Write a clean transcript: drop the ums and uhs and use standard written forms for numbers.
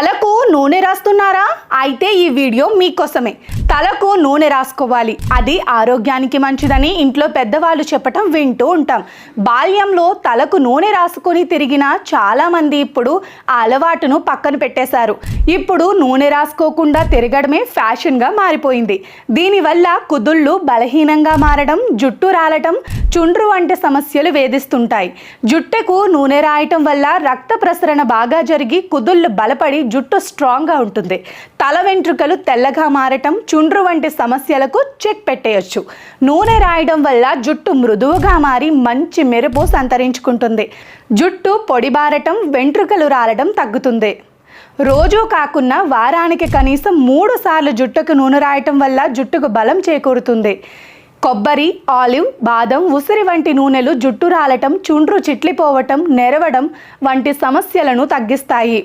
తలకు నూనె రాస్తున్నారా? అయితే ఈ వీడియో మీకోసమే. తలకు నూనె రాసుకోవాలి, అది ఆరోగ్యానికి మంచిదని ఇంట్లో పెద్దవాళ్ళు చెప్పటం వింటూ ఉంటాం. బాల్యంలో తలకు నూనె రాసుకొని తిరిగిన చాలామంది ఇప్పుడు ఆ అలవాటును పక్కన పెట్టేశారు. ఇప్పుడు నూనె రాసుకోకుండా తిరగడమే ఫ్యాషన్గా మారిపోయింది. దీనివల్ల కుదుళ్ళు బలహీనంగా మారడం, జుట్టు రాలటం, చుండ్రు వంటి సమస్యలు వేధిస్తుంటాయి. జుట్టుకు నూనె రాయటం వల్ల రక్త ప్రసరణ బాగా జరిగి కుదుళ్ళు బలపడి జుట్టు స్ట్రాంగ్గా ఉంటుంది. తల వెంట్రుకలు తెల్లగా మారటం, చుండ్రు వంటి సమస్యలకు చెక్ పెట్టేయచ్చు. నూనె రాయడం వల్ల జుట్టు మృదువుగా మారి మంచి మెరుపు సంతరించుకుంటుంది. జుట్టు పొడిబారటం, వెంట్రుకలు రాలడం తగ్గుతుంది. రోజూ కాకుండా వారానికి కనీసం 3 సార్లు జుట్టుకు నూనె రాయటం వల్ల జుట్టుకు బలం చేకూరుతుంది. కొబ్బరి, ఆలివ్, బాదం, ఉసిరి వంటి నూనెలు జుట్టు రాలటం, చుండ్రు చిట్లిపోవటం, నెరవడం వంటి సమస్యలను తగ్గిస్తాయి.